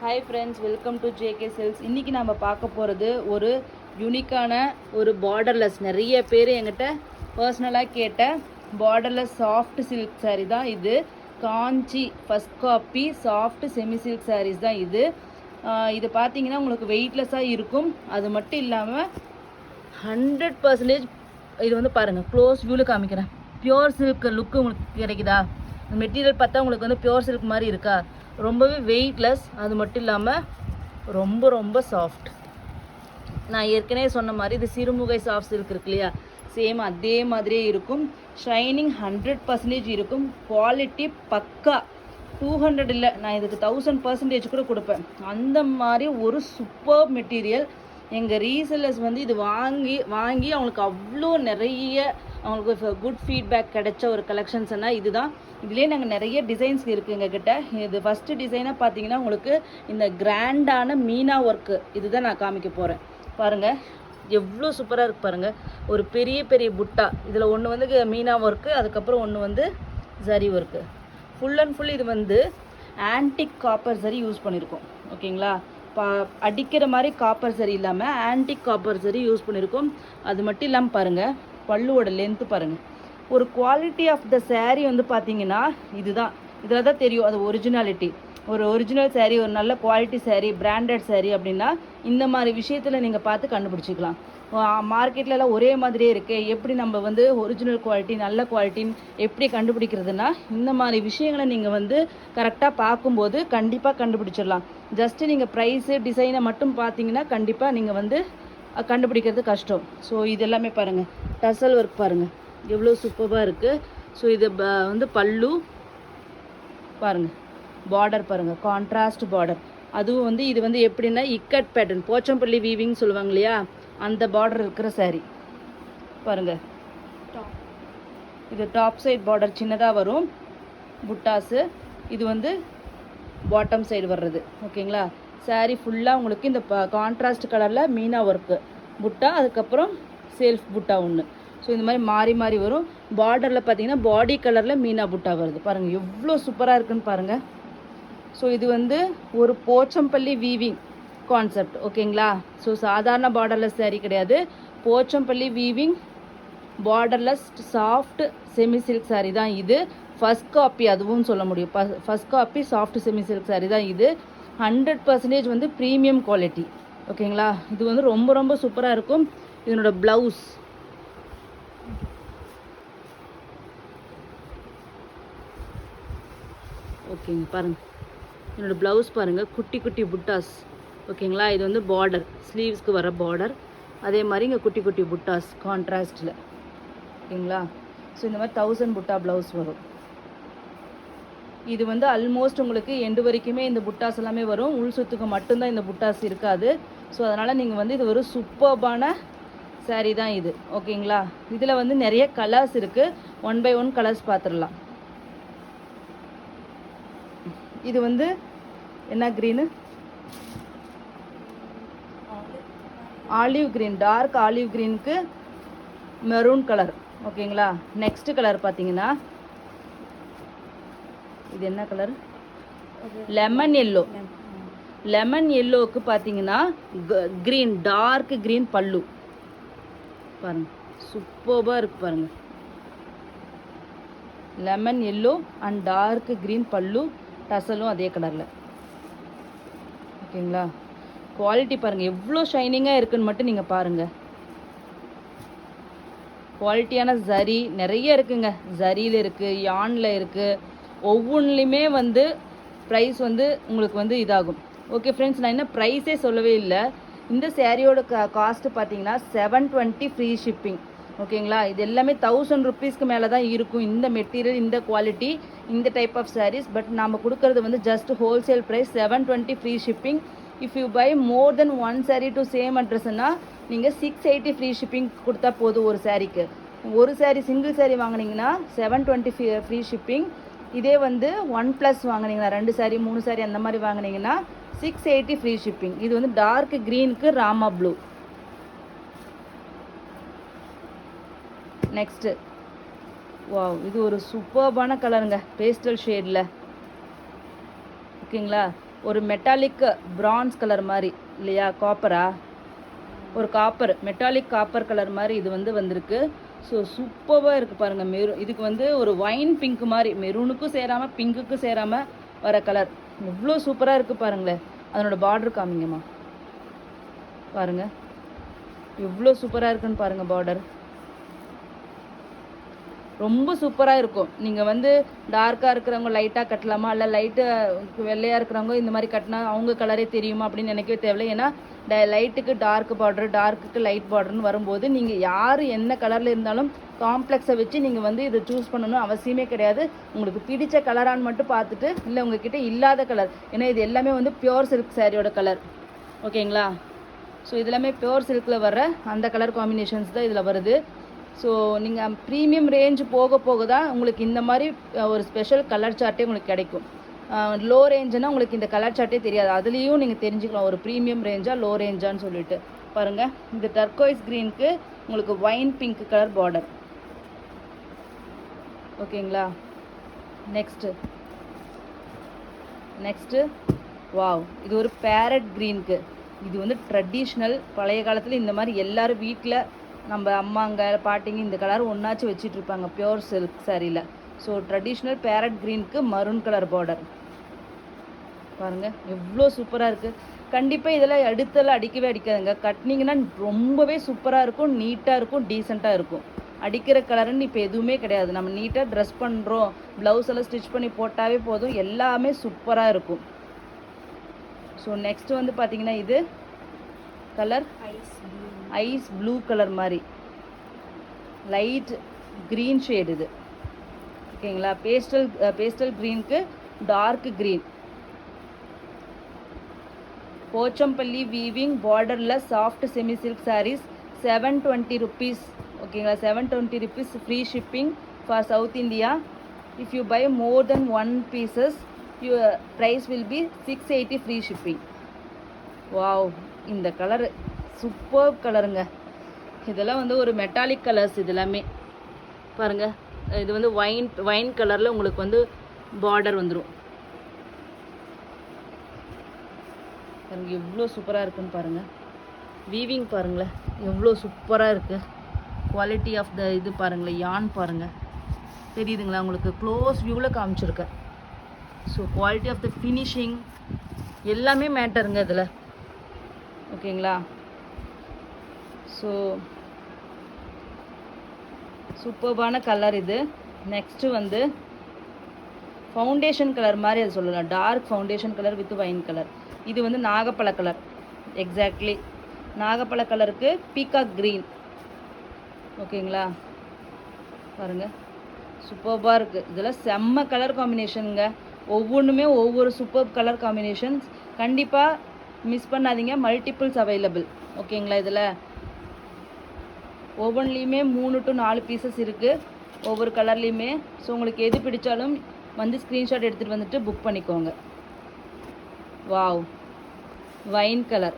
Hi friends, welcome to JK sells. இன்றைக்கி நம்ம பார்க்க போகிறது ஒரு யூனிக்கான ஒரு பார்டர்லெஸ். நிறைய பேர் என்கிட்ட பர்சனலாக கேட்ட பார்டர்லெஸ் சாஃப்ட் சில்க் சாரீ தான் இது. Kanchi first copy soft semi silk sarees தான் இது. இது பார்த்தீங்கன்னா உங்களுக்கு வெயிட்லெஸ்ஸாக இருக்கும். அது மட்டும் இல்லாமல் 100% இது வந்து பாருங்கள், க்ளோஸ் வியூவில் காமிக்கிறேன். பியோர் சில்க் லுக்கு உங்களுக்கு கிடைக்குதா? மெட்டீரியல் பார்த்தா உங்களுக்கு வந்து பியோர் சில்க் மாதிரி இருக்கா? ரொம்பவே வெயிட்லெஸ். அது மட்டும் இல்லாமல் ரொம்ப சாஃப்ட். நான் ஏற்கனவே சொன்ன மாதிரி இது சிறுமுகை சாஃப்ட் சில்க் இருக்கு இல்லையா, சேம் அதே மாதிரியே இருக்கும். ஷைனிங் 100% இருக்கும். குவாலிட்டி பக்கா. 200 இல்லை, நான் இதுக்கு 1000% கூட கொடுப்பேன். அந்த மாதிரி ஒரு சூப்பர் மெட்டீரியல். எங்கள் ரீசெல்லர்ஸ் வந்து இது வாங்கி அவங்களுக்கு அவ்வளோ நிறைய அவங்களுக்கு குட் ஃபீட்பேக் கிடைச்ச ஒரு கலெக்ஷன்ஸ்னால் இது தான். இதுலேயே நாங்கள் நிறைய டிசைன்ஸ் இருக்குது எங்ககிட்ட. இது ஃபஸ்ட்டு டிசைனாக பார்த்தீங்கன்னா உங்களுக்கு இந்த கிராண்டான மீனா ஒர்க்கு இது தான் நான் காமிக்க போகிறேன். பாருங்கள் எவ்வளோ சூப்பராக இருக்குது பாருங்கள். ஒரு பெரிய புட்டா. இதில் ஒன்று வந்து மீனா ஒர்க்கு, அதுக்கப்புறம் ஒன்று வந்து zari work. Full and full இது வந்து ஆன்டிக் காப்பர் சரி யூஸ் பண்ணியிருக்கோம். ஓகேங்களா? அடிக்கிற மாதிரி காப்பர் சரி இல்லாமல் ஆன்டிக் காப்பர் சரி யூஸ் பண்ணியிருக்கோம். அது மட்டும் இல்லாமல் பாருங்கள், பல்லுவோட லென்த்து பாருங்கள். ஒரு குவாலிட்டி ஆஃப் த சேரீ வந்து பார்த்தீங்கன்னா இதுதான். இதில் தான் தெரியும் அது ஒரிஜினாலிட்டி. ஒரு ஒரிஜினல் சேரீ, ஒரு நல்ல குவாலிட்டி சேரீ, பிராண்டட் சேரீ அப்படின்னா இந்த மாதிரி விஷயத்தில் நீங்கள் பார்த்து கண்டுபிடிச்சிக்கலாம். மார்க்கெட்லலாம் ஒரே மாதிரியே இருக்குது, எப்படி நம்ம வந்து ஒரிஜினல் குவாலிட்டி நல்ல குவாலிட்டின்னு எப்படி கண்டுபிடிக்கிறதுனா இந்த மாதிரி விஷயங்களை நீங்கள் வந்து கரெக்டாக பார்க்கும்போது கண்டிப்பாக கண்டுபிடிச்சிடலாம். ஜஸ்ட்டு நீங்கள் ப்ரைஸு டிசைனை மட்டும் பார்த்தீங்கன்னா கண்டிப்பாக நீங்கள் வந்து கண்டுபிடிக்கிறது கஷ்டம். ஸோ இது எல்லாமே பாருங்கள், டசல் ஒர்க் பாருங்கள் எவ்வளோ சூப்பராக இருக்குது. ஸோ இது வந்து பல்லு பாருங்கள், பார்டர் பாருங்கள், கான்ட்ராஸ்ட் பார்டர். அதுவும் வந்து இது வந்து எப்படின்னா இக்கட் பேட்டர்ன், போச்சம்பள்ளி வீவிங் சொல்லுவாங்க இல்லையா, அந்த பார்டர் இருக்கிற சாரீ பாருங்கள். இது டாப் சைட் பார்டர் சின்னதாக வரும் புட்டாஸு. இது வந்து பாட்டம் சைடு வர்றது. ஓகேங்களா? சாரீ ஃபுல்லாக உங்களுக்கு இந்த கான்ட்ராஸ்ட் கலரில் மீனா ஒர்க்கு புட்டா, அதுக்கப்புறம் செல்ஃப் புட்டா ஒன்று. ஸோ இந்த மாதிரி மாறி வரும். பார்டரில் பார்த்தீங்கன்னா பாடி கலரில் மீனா புட்டா வருது. பாருங்கள் எவ்வளோ சூப்பராக இருக்குன்னு பாருங்கள். ஸோ இது வந்து ஒரு போச்சம்பள்ளி வீவிங் கான்செப்ட். ஓகேங்களா? ஸோ சாதாரண பார்டர்லெஸ் சாரீ கிடையாது, Pochampalli weaving borderless soft semi silk sari தான் இது. ஃபஸ்ட் காப்பி அதுவும் சொல்ல முடியும். First copy soft semi silk sari தான் இது. 100% வந்து ப்ரீமியம் குவாலிட்டி. ஓகேங்களா? இது வந்து ரொம்ப சூப்பராக இருக்கும். இதனோட ப்ளவுஸ் ஓகேங்க பாருங்கள். என்னோடய ப்ளவுஸ் பாருங்கள், குட்டி புட்டாஸ். ஓகேங்களா? இது வந்து பார்டர், ஸ்லீவ்ஸ்க்கு வர பார்டர். அதே மாதிரி இங்கே குட்டி புட்டாஸ் கான்ட்ராஸ்டில். ஓகேங்களா? ஸோ இந்த மாதிரி 1000 புட்டா ப்ளவுஸ் வரும். இது வந்து ஆல்மோஸ்ட் உங்களுக்கு எண்டு வரைக்குமே இந்த புட்டாஸ் எல்லாமே வரும். உள் சுத்துக்கு மட்டும்தான் இந்த புட்டாஸ் இருக்காது. ஸோ அதனால் நீங்கள் வந்து இது ஒரு சூப்பர்பான சாரீ தான் இது. ஓகேங்களா? இதில் வந்து நிறைய கலர்ஸ் இருக்குது. 1 by 1 கலர்ஸ் பார்த்துடலாம். இது வந்து என்ன green? Olive green, dark olive க்ரீனுக்கு மெரூன் கலர். ஓகேங்களா? நெக்ஸ்ட் கலர் பார்த்தீங்கன்னா இது என்ன கலர்? Lemon yellow. லெமன் எல்லோவுக்கு பார்த்தீங்கன்னா க்ரீன், டார்க் க்ரீன் பல்லு பாருங்க, சூப்பராக இருக்கு பாருங்க. Lemon yellow and dark green பல்லு, டசலும் அதே கலரில். ஓகேங்களா? குவாலிட்டி பாருங்கள் எவ்வளோ ஷைனிங்காக இருக்குன்னு மட்டும் நீங்கள் பாருங்கள். குவாலிட்டியான ஜரி நிறைய இருக்குங்க. ஜரியில் இருக்குது, யானில் இருக்குது. ஒவ்வொன்றுலையுமே வந்து ப்ரைஸ் வந்து உங்களுக்கு வந்து இதாகும். ஓகே ஃப்ரெண்ட்ஸ், நான் என்ன ப்ரைஸே சொல்லவே இல்லை. இந்த சேரீயோட காஸ்ட்டு பார்த்தீங்கன்னா 720 ஃப்ரீ ஷிப்பிங். ஓகேங்களா? இது எல்லாமே 1000 rupeesக்கு மேலே தான் இருக்கும். இந்த மெட்டீரியல், இந்த குவாலிட்டி, இந்த டைப் ஆஃப் சாரீஸ். பட் நம்ம கொடுக்கறது வந்து just wholesale price 720 free shipping. If you buy more then 1 saree to same அட்ரஸ்னா நீங்கள் 680 ஃப்ரீ ஷிப்பிங் கொடுத்தா போதும் ஒரு சாரீக்கு. ஒரு சாரீ சிங்கிள் சாரீ வாங்கினீங்கன்னா 720 ஃப்ரீ ஷிப்பிங். இதே வந்து 1+ வாங்கினீங்கன்னா 2 saree 3 saree அந்த மாதிரி வாங்கினீங்கன்னா 680 ஃப்ரீ ஷிப்பிங். இது வந்து டார்க் க்ரீனுக்கு ராமா ப்ளூ. நெக்ஸ்ட்டு வாவ், இது ஒரு சூப்பர்பான கலருங்க, பேஸ்டல் ஷேடில். ஓகேங்களா? ஒரு மெட்டாலிக் பிரான்ஸ் கலர் மாதிரி இல்லையா, காப்பரா, ஒரு காப்பர் மெட்டாலிக் காப்பர் கலர் மாதிரி இது வந்து வந்திருக்கு. ஸோ சூப்பராக இருக்குது பாருங்கள். இதுக்கு வந்து ஒரு ஒயின் பிங்க் மாதிரி, மெரூனுக்கும் சேராமல் பிங்க்குக்கும் சேராமல் வர கலர் எவ்வளோ சூப்பராக இருக்குது பாருங்களேன். அதனோட பார்டர் காமிங்கம்மா, பாருங்கள் எவ்வளோ சூப்பராக இருக்குன்னு பாருங்கள். பார்டர் ரொம்ப சூப்பராக இருக்கும். நீங்கள் வந்து டார்க்காக இருக்கிறவங்க லைட்டாக கட்டலாமா, இல்லை லைட்டு வெள்ளையாக இருக்கிறவங்க இந்த மாதிரி கட்டினா அவங்க கலரே தெரியுமா அப்படின்னு நினைக்கவே தேவையில்லை. ஏன்னா லைட்டுக்கு டார்க் பார்டர், டார்க்குக்கு லைட் பார்டர்னு வரும்போது நீங்கள் யார் என்ன கலரில் இருந்தாலும் காம்ப்ளெக்ஸை வச்சு நீங்கள் வந்து இதை சூஸ் பண்ணணும் அவசியமே கிடையாது. உங்களுக்கு பிடிச்ச கலரான்னு மட்டும் பார்த்துட்டு, இல்லை உங்ககிட்ட இல்லாத கலர், ஏன்னா இது எல்லாமே வந்து பியோர் சில்க் சாரியோட கலர். ஓகேங்களா? ஸோ இதெல்லாமே பியோர் சில்கில் வர்ற அந்த கலர் காம்பினேஷன்ஸ் தான் இதில் வருது. ஸோ நீங்கள் ப்ரீமியம் ரேஞ்ச் போக போக தான் உங்களுக்கு இந்த மாதிரி ஒரு ஸ்பெஷல் கலர் சார்ட்டே உங்களுக்கு கிடைக்கும். லோ ரேஞ்சுன்னா உங்களுக்கு இந்த கலர் சார்ட்டே தெரியாது. அதுலேயும் நீங்கள் தெரிஞ்சுக்கலாம் ஒரு ப்ரீமியம் ரேஞ்சாக லோ ரேஞ்சான்னு சொல்லிட்டு. பாருங்கள், இந்த டர்கோய்ஸ் க்ரீனுக்கு உங்களுக்கு ஒயின் பிங்க் கலர் பார்டர். ஓகேங்களா? நெக்ஸ்ட்டு வாவ், இது ஒரு பேரட் க்ரீனுக்கு. இது வந்து ட்ரெடிஷ்னல். பழைய காலத்தில் இந்த மாதிரி எல்லோரும் வீட்டில் நம்ம அம்மாங்க பாட்டிங்க இந்த கலர் ஒன்றாச்சும் வச்சிட்ருப்பாங்க பியோர் சில்க் சாரியில். ஸோ ட்ரெடிஷ்னல் பேரட் க்ரீனுக்கு மரூன் கலர் பார்டர் பாருங்கள் எவ்வளோ சூப்பராக இருக்குது. கண்டிப்பாக இதெல்லாம் எடுத்தெல்லாம் அடிக்கவே அடிக்காதுங்க. கட்டினீங்கன்னா ரொம்பவே சூப்பராக இருக்கும், நீட்டாக இருக்கும், டீசெண்டாக இருக்கும். அடிக்கிற கலருன்னு இப்போ எதுவுமே கிடையாது. நம்ம நீட்டாக ட்ரெஸ் பண்ணுறோம், ப்ளவுஸ் எல்லாம் ஸ்டிச் பண்ணி போட்டாவே போதும், எல்லாமே சூப்பராக இருக்கும். ஸோ நெக்ஸ்ட்டு வந்து பார்த்திங்கன்னா இது கலர் ஐஸ் ப்ளூ கலர் மாதிரி லைட் க்ரீன் ஷேட் இது. ஓகேங்களா? பேஸ்டல் க்ரீனுக்கு டார்க் க்ரீன். போச்சம்பள்ளி வீவிங் பார்டரில் soft semi silk sarees 720 rupees. ஓகேங்களா? 720 rupees free shipping for south India. If you buy more then 1 pieces your price will be 680 free shipping. Wow, இந்த colour super கலருங்க. இதெல்லாம் வந்து ஒரு மெட்டாலிக் கலர்ஸ். இது எல்லாமே பாருங்கள், இது வந்து வைன் கலரில் உங்களுக்கு வந்து பார்டர் வந்துடும். பாருங்கள் எவ்வளோ சூப்பராக இருக்குன்னு பாருங்கள். வீவிங் பாருங்களேன் எவ்வளோ சூப்பராக இருக்குது. குவாலிட்டி ஆஃப் த இது பாருங்களேன், யான் பாருங்கள், தெரியுதுங்களா உங்களுக்கு? க்ளோஸ் வியூவில் காமிச்சிருக்கேன். So quality of the finishing எல்லாமே மேட்டருங்க இதில். ஓகேங்களா? ஸோ சூப்பர்பான கலர் இது. நெக்ஸ்ட்டு வந்து ஃபவுண்டேஷன் கலர் மாதிரி அது சொல்லலாம். Dark foundation colour with wine colour. இது வந்து நாகப்பழ கலர். எக்ஸாக்ட்லி நாகப்பழ கலருக்கு பீகாக் க்ரீன். ஓகேங்களா? பாருங்கள் சூப்பர்பாக இருக்குது. இதெல்லாம் செம்ம கலர் காம்பினேஷனுங்க. ஒவ்வொன்றுமே ஒவ்வொரு சூப்பர் கலர் காம்பினேஷன்ஸ். கண்டிப்பாக மிஸ் பண்ணாதீங்க. Multiples available. ஓகேங்களா? இதில் ஒவ்வொன்றுலேயுமே 3 to 4 பீசஸ் இருக்குது ஒவ்வொரு கலர்லேயுமே. ஸோ உங்களுக்கு எது பிடிச்சாலும் வந்து ஸ்க்ரீன்ஷாட் எடுத்துகிட்டு வந்துட்டு புக் பண்ணிக்கோங்க. Wow, wine colour.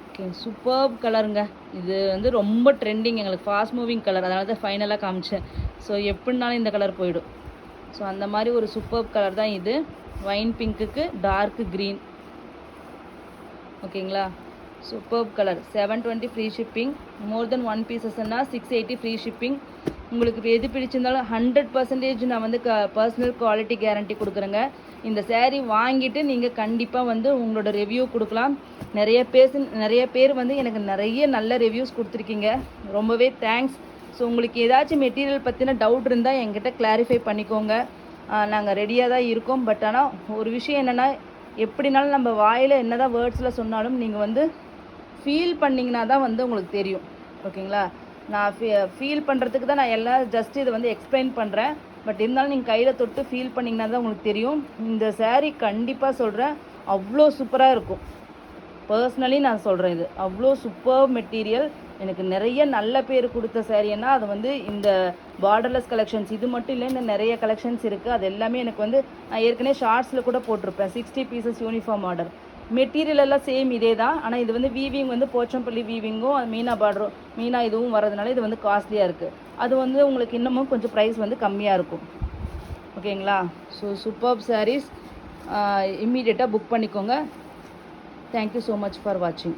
Okay, super கலருங்க. இது வந்து ரொம்ப ட்ரெண்டிங், எங்களுக்கு ஃபாஸ்ட் மூவிங் கலர், அதனால தான் ஃபைனலாக காமிச்சேன். ஸோ எப்படினாலும் இந்த கலர் போயிடும். ஸோ அந்த மாதிரி ஒரு சூப்பர் கலர் தான் இது. வைன் பிங்க்குக்கு டார்க் க்ரீன். ஓகேங்களா? Super colour. 720 free shipping. More then 1 பீசஸ்னால் 680 ஃப்ரீ ஷிப்பிங். உங்களுக்கு எது பிடிச்சிருந்தாலும் 100% நான் வந்து பர்சனல் குவாலிட்டி கேரண்டி கொடுக்குறேங்க. இந்த சேரீ வாங்கிட்டு நீங்கள் கண்டிப்பாக வந்து உங்களோட ரிவ்யூ கொடுக்கலாம். நிறைய பேர் வந்து எனக்கு நிறைய நல்ல ரிவ்யூஸ் கொடுத்துருக்கீங்க. ரொம்பவே தேங்க்ஸ். ஸோ உங்களுக்கு ஏதாச்சும் மெட்டீரியல் பற்றின டவுட் இருந்தால் என்கிட்ட கிளாரிஃபை பண்ணிக்கோங்க. நாங்கள் ரெடியாக தான் இருக்கோம். பட் ஆனால் ஒரு விஷயம் என்னென்னா, எப்படினாலும் நம்ம வாயில் என்ன தான் வேர்ட்ஸில் சொன்னாலும் நீங்கள் வந்து ஃபீல் பண்ணிங்கன்னா தான் வந்து உங்களுக்கு தெரியும். ஓகேங்களா? நான் ஃபீல் பண்ணுறதுக்கு தான் நான் எல்லாம் ஜஸ்ட் இதை வந்து எக்ஸ்பிளைன் பண்ணுறேன். பட் இருந்தாலும் நீங்கள் கையில் தொட்டு ஃபீல் பண்ணிங்கன்னா தான் உங்களுக்கு தெரியும். இந்த சேரீ கண்டிப்பாக சொல்கிறேன், அவ்வளோ சூப்பராக இருக்கும். பர்சனலி நான் சொல்கிறேன், இது அவ்வளோ சூப்பர் மெட்டீரியல். எனக்கு நிறைய நல்ல பேர் கொடுத்த சேரீன்னா அது வந்து இந்த பார்டர்லெஸ் கலெக்ஷன்ஸ். இது மட்டும் இல்லை, இன்னும் நிறைய கலெக்ஷன்ஸ் இருக்குது. அது எல்லாமே எனக்கு வந்து நான் ஏற்கனவே ஷார்ட்ஸில் கூட போட்டிருப்பேன். 60 பீசஸ் யூனிஃபார்ம் ஆர்டர். மெட்டீரியல் எல்லாம் சேம் இதே தான். ஆனால் இது வந்து வீவிங் வந்து போச்சம்பள்ளி வீவிங்கும் மீனா பார்டரும் மீனா இதுவும் வரதுனால இது வந்து காஸ்ட்லியாக இருக்குது. அது வந்து உங்களுக்கு இன்னமும் கொஞ்சம் ப்ரைஸ் வந்து கம்மியாக இருக்கும். ஓகேங்களா? So super saris. இம்மீடியட்டாக புக் பண்ணிக்கோங்க. தேங்க்யூ ஸோ மச் ஃபார் வாட்சிங்.